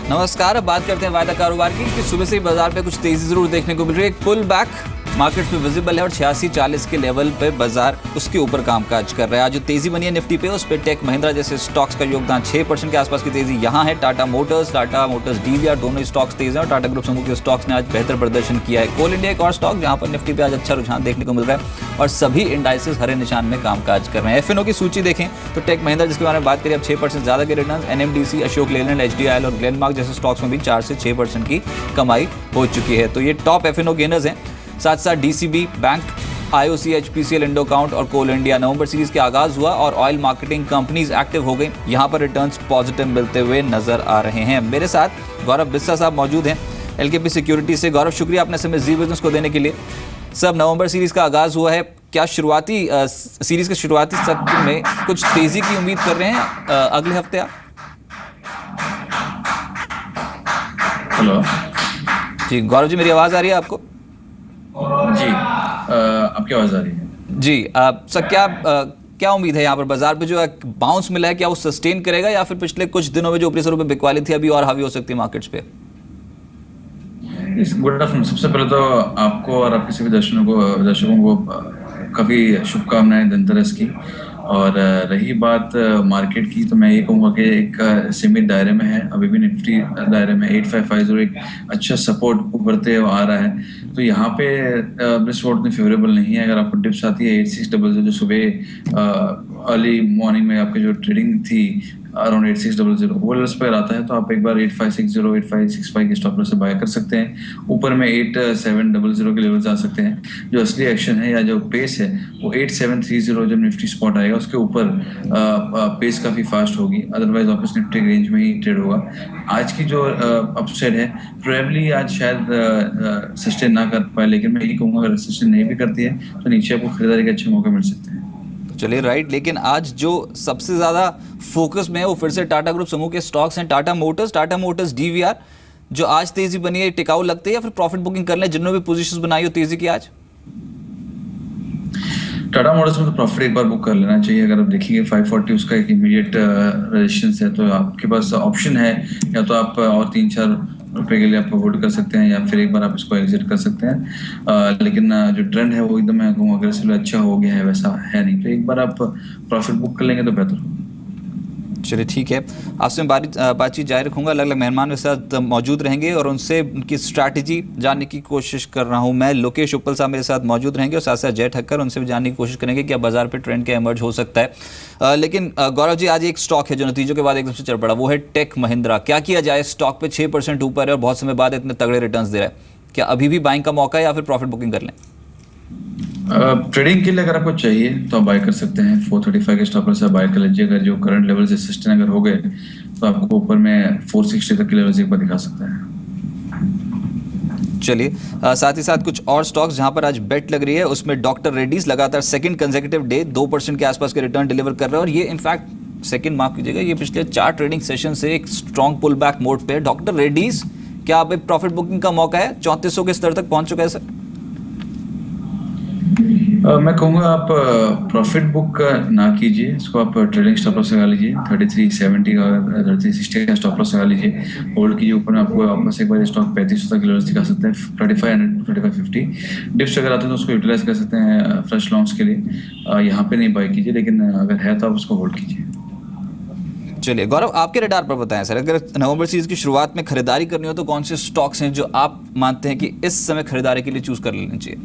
नमस्कार। अब बात करते हैं वायदा कारोबार की कि सुबह से ही बाजार पे कुछ तेजी जरूर देखने को मिल रही है। एक पुल बैक मार्केट में विजिबल है और 86-40 के लेवल पे बाजार उसके ऊपर कामकाज कर रहा है। आज जो तेजी बनी है निफ्टी पे, उस पे टेक महिंद्रा जैसे स्टॉक्स का योगदान 6% के आसपास की तेजी यहाँ है। टाटा मोटर्स डीवीआर दोनों स्टॉक्स तेज हैं और टाटा ग्रुप समूह के स्टॉक्स ने आज बेहतर प्रदर्शन किया है। कोल इंडिया एक और स्टॉक जहां पर निफ्टी पे आज अच्छा रुझान देखने को मिल रहा है और सभी इंडाइसेस हरे निशान में कामकाज कर रहे हैं। एफएनओ की सूची देखें तो टेक महिंद्रा जिसके बारे में बात करें अब 6% ज्यादा के return, NMDC, Ashok Leyland, HDIL और ग्लेनमार्क जैसे स्टॉक्स में भी 4 से 6% की कमाई हो चुकी है। तो ये टॉप एफएनओ गेनर्स हैं। साथ साथ DCB bank, IOC, HPCL, Indo Count और कोल इंडिया। नवंबर सीरीज के आगाज हुआ और ऑयल मार्केटिंग कंपनीज एक्टिव हो गई। यहां पर रिटर्न्स पॉजिटिव मिलते हुए नजर आ रहे हैं। मेरे साथ गौरव बिस्सा साहब मौजूद हैं एलकेपी सिक्योरिटी से। गौरव, शुक्रिया अपने समय जी बिजनेस को देने के लिए। सब नवंबर सीरीज का आगाज हुआ है, क्या शुरुआती सीरीज के शुरुआती सत्र में कुछ तेजी की उम्मीद कर रहे हैं अगले हफ्ते आप? हेलो जी गौरव जी, मेरी आवाज आ रही है आपको? जी, आपकी आवाज़ आ रही है जी। सर, क्या उम्मीद है यहाँ पर बाजार पे जो बाउंस मिला है, क्या वो सस्टेन करेगा या फिर पिछले कुछ दिनों में जो ऊपरी स्वरूप में बिकवाली थी अभी और हावी हो सकती है मार्केट्स पे? Good afternoon. सबसे पहले तो आपको और आपके सभी दर्शकों को काफ़ी शुभकामनाएं धनतेरस की। और रही बात मार्केट की, तो मैं ये कहूँगा कि एक सीमित दायरे में है। अभी भी निफ्टी दायरे में 8550 एक अच्छा सपोर्ट उभरते हुए आ रहा है। तो यहाँ पे रिस्क उतनी फेवरेबल नहीं है। अगर आपको डिप्स आती है 8600 जो सुबह अर्ली मॉर्निंग में आपकी जो ट्रेडिंग थी अराउंड 8600 वो लेवल्स पर आता है, तो आप एक बार 8560 8565 के स्टॉप लॉस से बाय कर सकते हैं। ऊपर में 8700 के लेवल्स आ सकते हैं। जो असली एक्शन है या जो पेस है वो 8730 जब निफ्टी स्पॉट आएगा उसके ऊपर पेस काफ़ी फास्ट होगी। अदरवाइज वापस निफ्टी रेंज में ही ट्रेड होगा। आज की जो अपसाइड है प्रोबेबली आज शायद सस्टेन ना कर पाए, लेकिन मैं यही कहूँगा अगर सस्टेन नहीं भी करती है तो नीचे आपको खरीदारी के अच्छे मौके मिल सकते हैं। चलिए राइट, लेकिन आज जो सबसे ज्यादा फोकस में है वो फिर से टाटा ग्रुप समूह के स्टॉक्स हैं। टाटा मोटर्स डीवीआर जो आज तेजी बनी है, टिकाऊ लगती है या फिर प्रॉफिट बुकिंग कर लें जिन्होंने भी पोजीशंस बनाई हो तेजी की आज? टाटा मोटर्स में तो प्रॉफिट एक बार बुक कर लेना चाहिए। अगर आप देखेंगे 540 उसका एक इमीडिएट रेजिस्टेंस है, तो आपके पास ऑप्शन है या तो आप और 3-4 रुपए के लिए आप होल्ड कर सकते हैं या फिर एक बार आप इसको एग्जिट कर सकते हैं। लेकिन जो ट्रेंड है वो एकदम मैं कहूँगा अग्रेसिव अच्छा हो गया है, वैसा है नहीं। तो एक बार आप प्रॉफिट बुक कर लेंगे तो बेहतर होगा। चलिए ठीक है, आपसे मैं बातचीत जारी रखूंगा। अलग अलग मेहमान के साथ मौजूद रहेंगे और उनसे उनकी स्ट्रैटेजी जानने की कोशिश कर रहा हूं मैं। लोकेश उपल साहब मेरे साथ मौजूद रहेंगे और साथ साथ जय ठक्कर, उनसे भी जानने की कोशिश करेंगे कि अब बाजार पे ट्रेंड क्या इमर्ज हो सकता है। लेकिन गौरव जी, आज एक स्टॉक है जो नतीजों के बाद एकदम से चढ़ पड़ा, वो है टेक महिंद्रा। क्या किया जाए? स्टॉक पे 6% ऊपर है और बहुत समय बाद इतने तगड़े रिटर्न दे रहा है। क्या अभी भी बाइंग का मौका है या फिर प्रॉफिट बुकिंग कर लें? ट्रेडिंग के लिए अगर आपको चाहिए तो आप बाय कर सकते हैं। 435 के स्टॉप लॉस से बाय कर लीजिए। अगर जो करंट लेवल से सस्टेन अगर हो गए तो आपको ऊपर में 460 तक के लेवल एक बार दिखा सकता है। चलिए, साथ ही साथ कुछ और स्टॉक्स जहां पर आज बेट लग रही है, उसमें डॉक्टर रेड्डीज लगातार सेकंड कंसेक्यूटिव डे 2% के आसपास के रिटर्न डिलीवर कर रहे हैं और ये इनफैक्ट सेकंड मार्क कीजिएगा, ये पिछले 4 ट्रेडिंग सेशन से एक स्ट्रॉन्ग पुल बैक मोड पे है। डॉक्टर रेड्डीज, क्या आप एक प्रॉफिट बुकिंग का मौका है? 3400 के स्तर तक पहुंच चुका है सर। मैं कहूँगा आप प्रॉफिट बुक ना कीजिए, इसको आप ट्रेडिंग स्टॉप लॉस लगा लीजिए। 3370 का 3360 का स्टॉप लॉस लगा लीजिए, होल्ड कीजिए। ऊपर में आपको वापस एक बार स्टॉक 3500 तक लेवल्स दिखा सकते हैं। 3500 3550 डिप्स अगर आते हैं तो उसको यूटिलाइज कर सकते हैं फ्रेश लॉन्ग्स के लिए। यहाँ पे नहीं बाय कीजिए, लेकिन अगर है तो आप उसको होल्ड कीजिए। चलिए गौरव, आपके रडार पर बताएं सर, अगर नवंबर सीरीज की शुरुआत में खरीदारी करनी हो तो कौन से स्टॉक्स हैं जो आप मानते हैं कि इस समय खरीदारी के लिए चूज कर लेना चाहिए?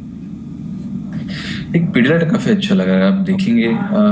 एक पीरियड काफ़ी अच्छा लगा है। आप देखेंगे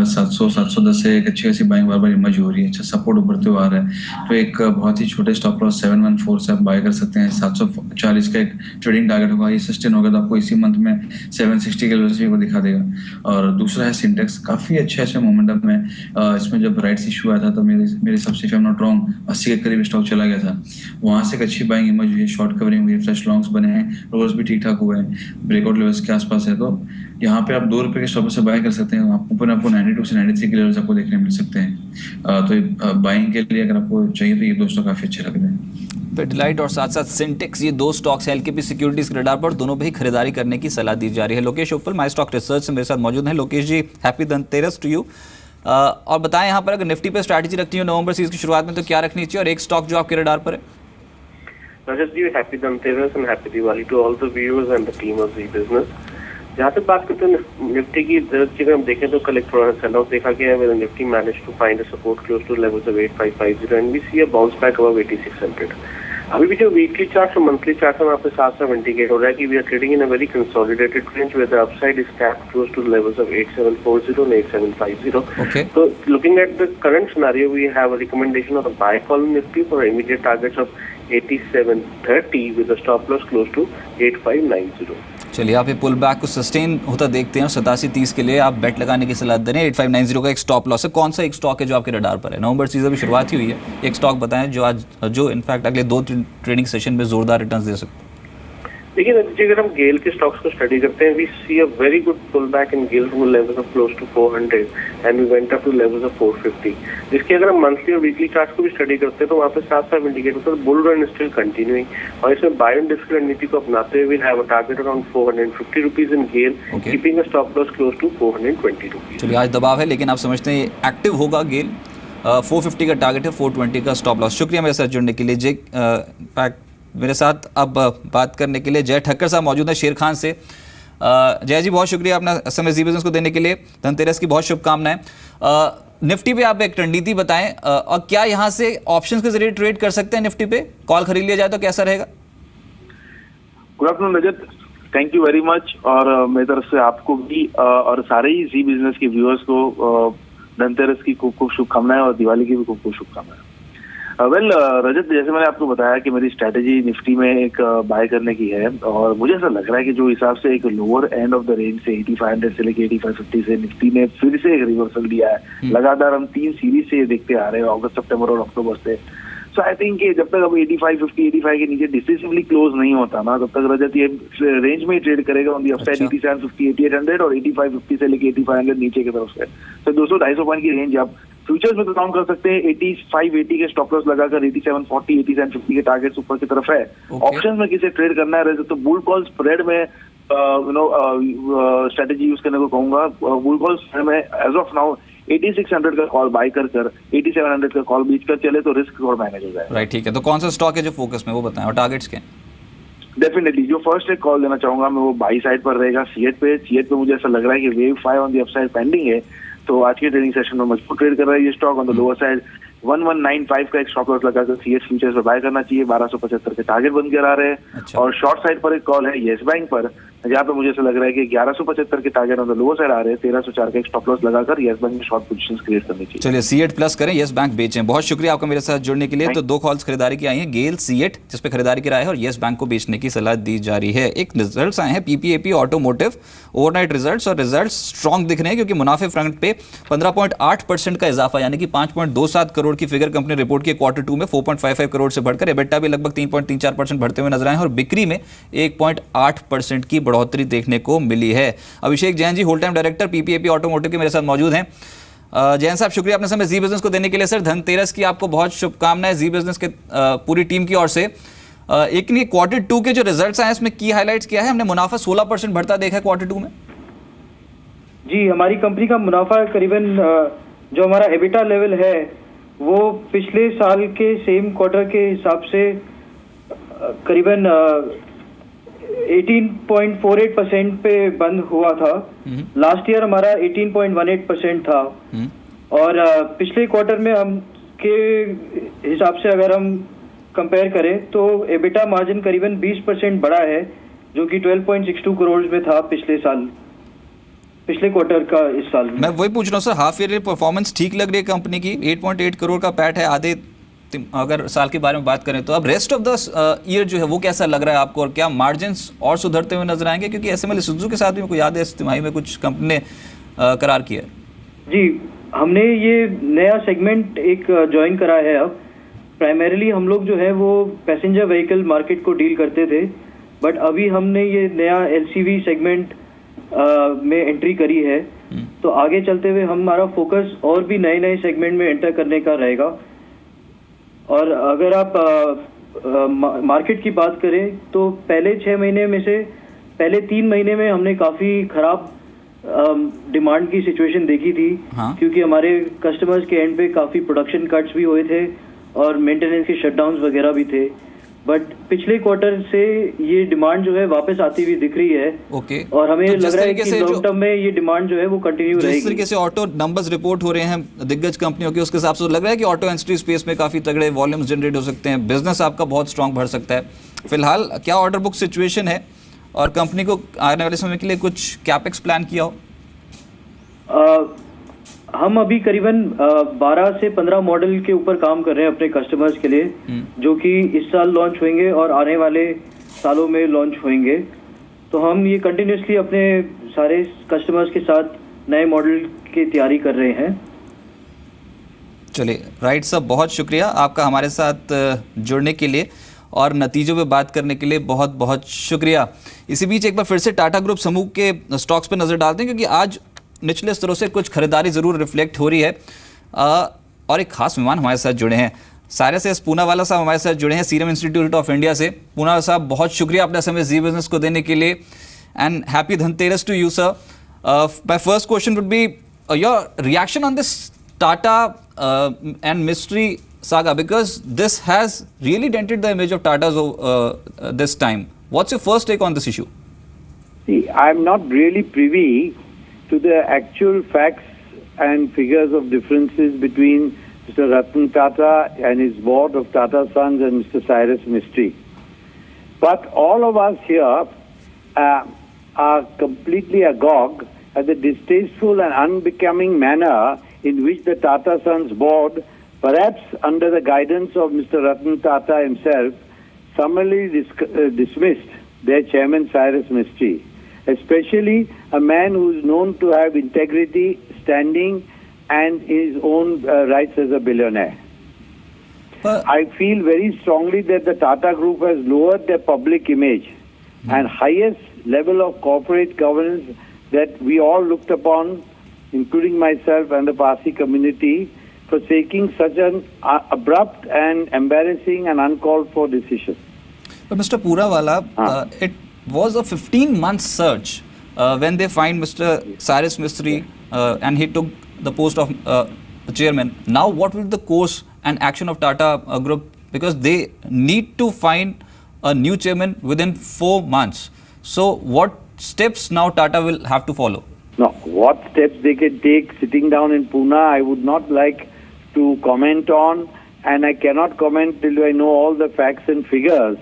700-710 से एक अच्छी खासी बाइंग बार बार इमर्ज हो रही है, अच्छा सपोर्ट उभरते हुए आ रहा है। तो एक बहुत ही छोटे स्टॉप लॉस 714 से आप बाय कर सकते हैं। 740 का एक ट्रेडिंग टारगेट होगा, ये सस्टेन होगा तो आपको इसी मंथ में 760 के लेवल भी वो दिखा देगा। और दूसरा है सिंटेक्स, काफ़ी अच्छा इसमें मोमेंटम है। इसमें जब राइट्स इशू आया था तो मेरे सबसे if I am not wrong 80 के करीब स्टॉक चला गया था। वहाँ से एक अच्छी बाइंग इमर्ज हुई है, शॉर्ट कवरिंग हुई है, फ्रेश लॉन्ग्स बने हैं, रोज भी ठीक ठाक हुए हैं, ब्रेकआउट लेवल्स के आसपास है। तो यहाँ पे आप 2 रुपए के स्टॉप से बाय कर सकते हैं। ऊपर आपको 92 से 93 के लेवल्स आपको देखने मिल सकते हैं। तो बाइंग के लिए अगर आपको चाहिए तो ये 2 स्टॉक काफी अच्छे लग रहे हैं। पिडिलाइट और साथ साथ सिंटेक्स, ये 2 स्टॉक्स हैं एलकेपी सिक्योरिटीज के रडार पर, दोनों पे ही खरीदारी करने की सलाह दी जा रही है। लोकेश उपल माई स्टॉक रिसर्च से मेरे साथ मौजूद हैं। लोकेश जी, हैप्पी धनतेरस टू यू। और बताएं यहाँ पर अगर निफ्टी पे स्ट्रैटेजी रखती हो नवंबर सीरीज की शुरुआत में तो क्या रखनी चाहिए, और एक स्टॉक जो आपके रडार पर है? Rajat ji, happy Dhanteras and happy Diwali to all the viewers and the team of Zee Business. जहाँ तक बात करते हैं निफ्टी की, अगर हम देखें तो कल एक थोड़ा सेल ऑफ देखा गया है, Nifty manage to find a support close to levels of 8550 and we see a bounce back above 8600. अभी भी जो वीकली चार्ट और मंथली चार्ट में आपके साथ साथ इंडिकेट हो रहा है कि we are trading in a very consolidated range where the upside is capped close to levels of 8740 and 8750. Okay. So looking at the current scenario, we have a recommendation of a buy call in Nifty for immediate targets of 8730 with a stop loss close to 8590. चलिए, आप ये pull back को sustain होता देखते हैं और 8730 के लिए आप बेट लगाने की सलाह दे रहे हैं. 8590 का एक स्टॉप लॉस है. कौन सा एक स्टॉक है जो आपके रडार पर है? नवंबर सीजन अभी शुरुआत ही हुई है. एक स्टॉक बताएं जो इनफैक्ट अगले 2 ट्रेडिंग सेशन में जोरदार रिटर्न्स दे सकते हैं. देखिए अगर हम गेल के स्टॉक्स को स्टडी करते हैं, we see a very good pull back in GAIL from levels of close to 400 and we went up to levels of 450. जिसके अगर हम मंथली और वीकली चार्ट्स को भी स्टडी करते हैं तो वहाँ पे साफ साफ इंडिकेट होता है बुल रन स्टिल कंटिन्यूइंग. और इसमें बाय एंड डिस्क रणनीति को अपनाते हुए will have a target around 450 rupees in GAIL, keeping a stop loss close to 420 rupees. चलिए, आज दबाव है लेकिन आप समझते हैं एक्टिव होगा गेल. 450 का टारगेट है, 420 का स्टॉप लॉस. शुक्रिया मेरे साथ जुड़ने के लिए. जे फैक्ट मेरे साथ अब बात करने के लिए जय ठक्कर साहब मौजूद हैं शेर खान से. जय जी, बहुत शुक्रिया अपना समय ज़ी बिज़नेस को देने के लिए. धनतेरस की बहुत शुभकामनाएं. निफ्टी पे आप एक रणनीति बताएं और क्या यहाँ से ऑप्शंस के जरिए ट्रेड कर सकते हैं? निफ्टी पे कॉल खरीद लिया जाए तो कैसा रहेगा? Good afternoon Rajat, thank you very much. और मेरी तरफ से आपको भी और सारे ही ज़ी बिज़नेस के व्यूअर्स को धनतेरस की खूब खूब शुभकामनाएं और दिवाली की भी खूब खूब शुभकामनाएं. वेल रजत, जैसे मैंने आपको बताया कि मेरी स्ट्रैटेजी निफ्टी में एक बाय करने की है और मुझे ऐसा लग रहा है कि जो हिसाब से एक lower end of the range से 8500 से लेके 8550 से निफ्टी ने फिर से एक रिवर्सल दिया है. लगातार हम 3 सीरीज से ये देखते आ रहे हैं, अगस्त, सितंबर और अक्टूबर से. सो आई थिंक जब तक अब 85 के नीचे डिसिसिवली क्लोज नहीं होता ना, तब तक रजत ये रेंज में ही ट्रेड करेगा ऑन दी अपसाइड. 8750, 8800 और 8550 से लेके 8500 नीचे की तरफ से. तो 200-250 पॉइंट की रेंज आप फ्यूचर्स में तो काउंट कर सकते हैं. 8580 के स्टॉप लॉस लगाकर 8740, 8750 के टारगेट्स ऊपर की तरफ है. ऑप्शन में किसे ट्रेड करना है तो बुल कॉल स्प्रेड में स्ट्रेटेजी यूज करने को कहूंगा. बुल कॉल स्प्रेड में एज ऑफ नाउ 8600 का कॉल बाय कर 8700 का कॉल बीच कर चले तो रिस्क और मैनेज हो जाए. राइट, ठीक है. तो कौन सा स्टॉक है जो फोकस में, वो बताएं और टारगेट्स के? डेफिनेटली जो फर्स्ट एक कॉल देना चाहूंगा मैं वो बाई साइड पर रहेगा सीएट पे मुझे ऐसा लग रहा है कि wave 5 on the upside pending है. तो आज के ट्रेडिंग सेशन में मजबूत ट्रेड कर रहा है ये stock. On the lower side 1195 का एक स्टॉप लॉस लगाकर सीएस फ्यूचर्स पर बाय करना चाहिए. 1275 के टारगेट बन कर आ रहे हैं. अच्छा. और शॉर्ट साइड पर एक कॉल है येस बैंक पर, जहाँ पे मुझे ऐसा लग रहा है कि 1175 के target on the lower side आ रहे हैं. 1304 का एक स्टॉप लॉस लगाकर येस बैंक में शॉर्ट पोजीशंस क्रिएट करनी चाहिए. चलिए, सीएट प्लस करें, येस बैंक बेचें. बहुत शुक्रिया आपका मेरे साथ जुड़ने के लिए. तो 2 कॉल्स खरीदारी की आई हैं, गेल, सीएट जिस पे खरीदारी की राय है और येस बैंक को बेचने की सलाह दी जा रही है. एक रिजल्ट्स आए हैं पीपीएपी ऑटोमोटिव ओवरनाइट रिजल्ट्स, और रिजल्ट्स स्ट्रॉन्ग दिख रहे हैं क्योंकि मुनाफे फ्रंट पे 15.8% का इजाफा यानी कि 5.27 करोड़ की फिगर कंपनी रिपोर्ट की Q2 में 4.55 करोड़ से बढ़कर एबिटा भी लगभग 3.34% बढ़ते हुए नजर आए हैं और बिक्री में 1.8% की बढ़ोतरी देखने को मिली है. अभिषेक Jain ji, whole time director पीपीएपी automotive के मेरे साथ मौजूद हैं. जैन साहब, शुक्रिया अपने समय ज़ी बिज़नेस को देने के लिए. सर, धनतेरस की आपको बहुत शुभकामनाएं ज़ी बिज़नेस के पूरी टीम की ओर से. एक Q2 के जो रिजल्ट्स आए इसमें की हाईलाइट्स क्या है? हमने मुनाफा 16% बढ़ता देखा है Q2 में. जी, हमारी कंपनी का मुनाफा करीबन जो हमारा एबिटा लेवल है वो पिछले साल के सेम क्वार्टर के हिसाब से करीबन 18.48% पे बंद हुआ था. लास्ट ईयर हमारा 18.18% था. और पिछले क्वार्टर में हम के हिसाब से अगर हम कंपेयर करें तो एबिटा मार्जिन करीबन 20% बढ़ा है, जो कि 12.62 करोड़ में था पिछले क्वार्टर का इस साल में. मैं वही पूछ रहा हूँ सर, हाफ ईयरली परफॉर्मेंस ठीक लग रही है कंपनी की. 8.8 करोड़ का पैट है आधे अगर साल के बारे में बात करें तो. अब रेस्ट ऑफ द ईयर जो है वो कैसा लग रहा है आपको, और क्या मार्जिन्स और सुधरते हुए नजर आएंगे? क्योंकि ऐसे में सुजुकी के साथ भी मेरे को याद है इस तिमाही में कुछ कंपनी ने करार किया. जी, हमने ये नया सेगमेंट एक ज्वाइन करा है. अब प्राइमरीली हम लोग जो है वो पैसेंजर व्हीकल मार्केट को डील करते थे, बट अभी हमने ये नया एलसीवी सेगमेंट में एंट्री करी है. तो आगे चलते हुए हमारा फोकस और भी नए नए सेगमेंट में एंटर करने का रहेगा. और अगर आप मार्केट की बात करें तो पहले 6 महीने में से पहले 3 महीने में हमने काफ़ी खराब डिमांड की सिचुएशन देखी थी. हाँ. क्योंकि हमारे कस्टमर्स के एंड पे काफ़ी प्रोडक्शन कट्स भी हुए थे और मेंटेनेंस के शटडाउन्स वगैरह भी थे. बट पिछले क्वार्टर से ये डिमांड जो है वापस आती हुई दिख रही है। ओके। और हमें तो लग रहा है कि लॉन्ग टर्म में ये डिमांड जो है वो कंटिन्यू रहेगी। जिस तरीके से ऑटो नंबर्स रिपोर्ट हो रहे हैं दिग्गज कंपनियों के, उसके हिसाब से लग रहा है कि ऑटो इंडस्ट्री स्पेस में काफी तगड़े वॉल्यूम्स जनरेट हो सकते हैं, बिजनेस आपका बहुत स्ट्रांग बढ़ सकता है। फिलहाल क्या ऑर्डर बुक सिचुएशन है और कंपनी को आने वाले समय के लिए कुछ कैपेक्स प्लान किया हो? हम अभी करीबन 12 से 15 मॉडल के ऊपर काम कर रहे हैं अपने कस्टमर्स के लिए, जो कि इस साल लॉन्च होंगे और आने वाले सालों में लॉन्च होंगे। तो हम ये कंटिन्यूसली अपने सारे कस्टमर्स के साथ नए मॉडल की तैयारी कर रहे हैं। चलिए राइट साहब, बहुत शुक्रिया आपका हमारे साथ जुड़ने के लिए और नतीजों पे बात करने के लिए बहुत बहुत शुक्रिया। इसी बीच एक बार फिर से टाटा ग्रुप समूह के स्टॉक्स पे नज़र डालते हैं, क्योंकि आज निचले स्तरों से कुछ खरीदारी ज़रूर रिफ्लेक्ट हो रही है। और एक खास मेहमान हमारे साथ जुड़े हैं, सायरस एस पूनावाला साहब हमारे साथ जुड़े हैं सीरम इंस्टीट्यूट ऑफ इंडिया से। पूनावाला साहब, बहुत शुक्रिया अपना समय जी बिजनेस को देने के लिए and happy Dhanteras to you sir. My first question would be your reaction on this Tata and Mistry saga, because this has really dented the image of Tata's this time. What's your first take on this issue? See, I'm not really privy to the actual facts and figures of differences between Mr. Ratan Tata and his board of Tata Sons and Mr. Cyrus Mistry. But all of us here are completely agog at the distasteful and unbecoming manner in which the Tata Sons board, perhaps under the guidance of Mr. Ratan Tata himself, summarily dismissed their chairman Cyrus Mistry, especially a man who is known to have integrity, standing, and his own rights as a billionaire. I feel very strongly that the Tata Group has lowered their public image and highest level of corporate governance that we all looked upon, including myself and the Parsi community, for taking such an abrupt and embarrassing and uncalled for decision. But Mr. Poonawala, it was a 15-month search when they find Mr. Cyrus Mistry and he took the post of chairman. Now what will the course and action of Tata Group, because they need to find a new chairman within 4 months. So what steps now Tata will have to follow? No, what steps they can take sitting down in Pune, I would not like to comment on, and I cannot comment till I know all the facts and figures.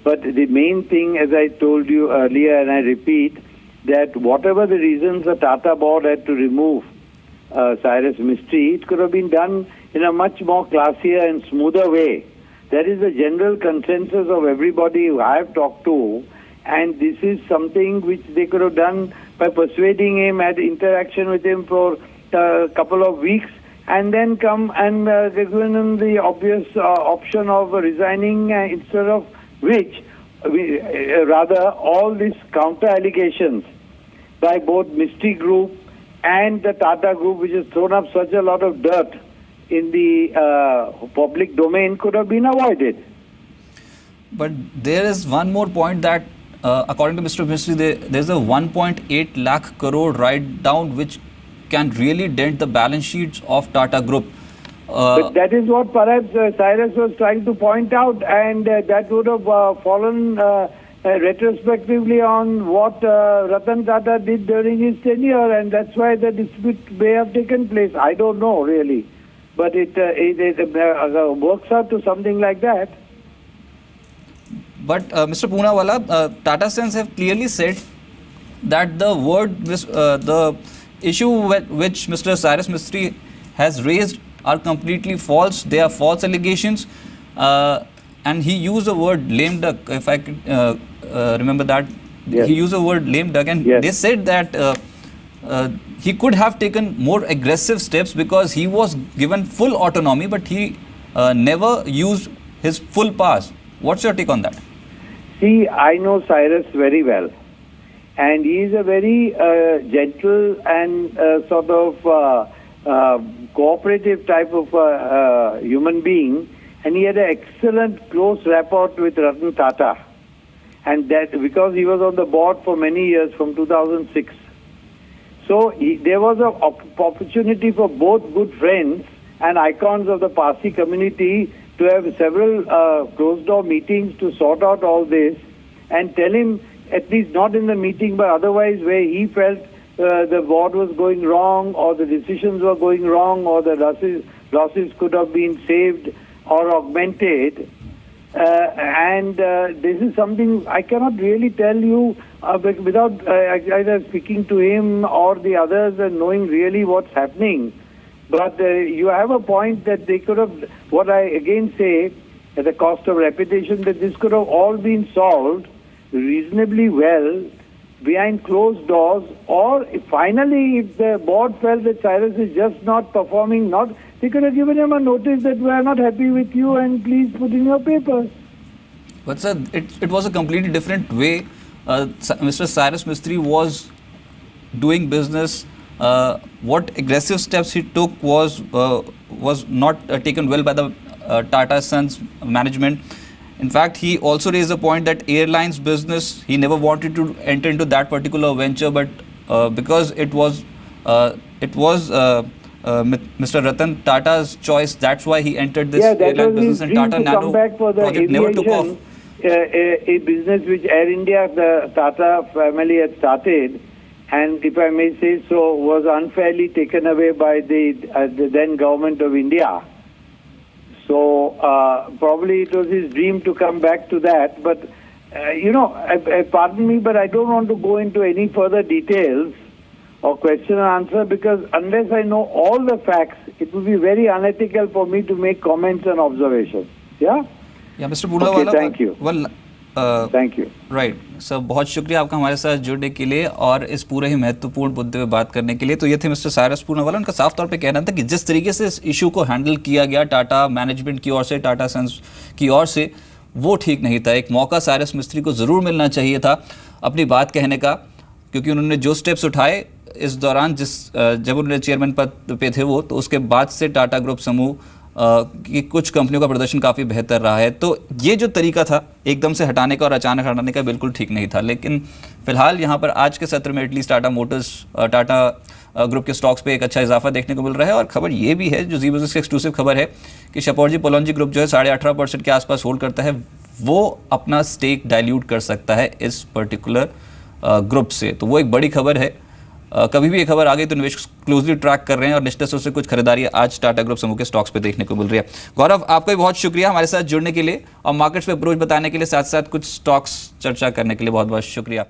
But the main thing, as I told you earlier, and I repeat, that whatever the reasons the Tata board had to remove Cyrus Mistry, it could have been done in a much more classier and smoother way. That is the general consensus of everybody who I have talked to, and this is something which they could have done by persuading him, had interaction with him for a couple of weeks, and then come and given him the obvious option of resigning, instead of which, rather, all these counter allegations by both Mistry Group and the Tata Group, which has thrown up such a lot of dirt in the public domain, could have been avoided. But there is one more point that, according to Mr. Mistry, there's a 1.8 lakh crore write-down which can really dent the balance sheets of Tata Group. But that is what perhaps Cyrus was trying to point out, and that would have fallen retrospectively on what Ratan Tata did during his tenure, and that's why the dispute may have taken place. I don't know really, but it works out to something like that. But Mr. Poonawala, Tata Sons have clearly said that the issue which Mr. Cyrus Mistry has raised are completely false. They are false allegations, and he used the word lame duck. If I could remember that, yes. He used the word lame duck, and yes. They said that he could have taken more aggressive steps because he was given full autonomy, but he never used his full powers. What's your take on that? See, I know Cyrus very well, and he is a very gentle and sort of cooperative type of human being, and he had an excellent close rapport with Ratan Tata, and that because he was on the board for many years from 2006. So there was an opportunity for both good friends and icons of the Parsi community to have several closed door meetings to sort out all this and tell him, at least not in the meeting, but otherwise where he felt the board was going wrong, or the decisions were going wrong, or the losses could have been saved or augmented. And this is something I cannot really tell you without either speaking to him or the others and knowing really what's happening. But you have a point that they could have, what I again say, at the cost of repetition, that this could have all been solved reasonably well behind closed doors, or finally, if the board felt that Cyrus is just not performing, they could have given him a notice that we are not happy with you and please put in your papers. But sir, it was a completely different way. Mr. Cyrus Mistry was doing business. What aggressive steps he took was not taken well by the Tata Sons management. In fact, he also raised the point that airlines business, he never wanted to enter into that particular venture, but because it was Mr. Ratan Tata's choice, that's why he entered this airline business, and Tata Nano project never took off. A business which Air India, the Tata family had started, and if I may say so, was unfairly taken away by the then government of India. So probably it was his dream to come back to that. But, pardon me, but I don't want to go into any further details or question and answer, because unless I know all the facts, it would be very unethical for me to make comments and observations. Yeah? Yeah, Mr. Poonawalla. Okay, thank you. Well, thank you. Right sir, बहुत शुक्रिया आपका हमारे साथ जुड़ने के लिए और इस पूरे ही महत्वपूर्ण मुद्दे पे बात करने के लिए। तो ये थे मिस्टर साइरस पूनावाला। उनका साफ तौर पे कहना था कि जिस तरीके से इस इशू को हैंडल किया गया टाटा मैनेजमेंट की ओर से, टाटा सन्स की ओर से, वो ठीक नहीं था। एक मौका साइरस मिस्त्री को ज़रूर मिलना चाहिए था अपनी बात कहने का, क्योंकि उन्होंने जो स्टेप्स उठाए इस दौरान, जब उन्होंने चेयरमैन पद पे थे वो, तो उसके बाद से टाटा ग्रुप समूह कि कुछ कंपनियों का प्रदर्शन काफ़ी बेहतर रहा है। तो ये जो तरीका था एकदम से हटाने का और अचानक हटाने का, बिल्कुल ठीक नहीं था। लेकिन फिलहाल यहाँ पर आज के सत्र में at least Tata Motors, Tata group के स्टॉक्स पे एक अच्छा इजाफा देखने को मिल रहा है। और खबर ये भी है, जो जी बिजनेस की एक्सक्लूसिव खबर है, कि शपोरजी पोलोंजी ग्रुप जो है 18.5% के आसपास होल्ड करता है, वो अपना स्टेक डाइल्यूट कर सकता है इस पर्टिकुलर ग्रुप से। तो वो एक बड़ी खबर है। कभी भी ये खबर आ गई तो निवेशक क्लोजली ट्रैक कर रहे हैं और निश्चित से कुछ खरीदारी आज टाटा ग्रुप समूह के स्टॉक्स पे देखने को मिल रही है। गौरव, आपका भी बहुत शुक्रिया हमारे साथ जुड़ने के लिए और मार्केट्स पे अप्रोच बताने के लिए, साथ साथ कुछ स्टॉक्स चर्चा करने के लिए बहुत बहुत शुक्रिया।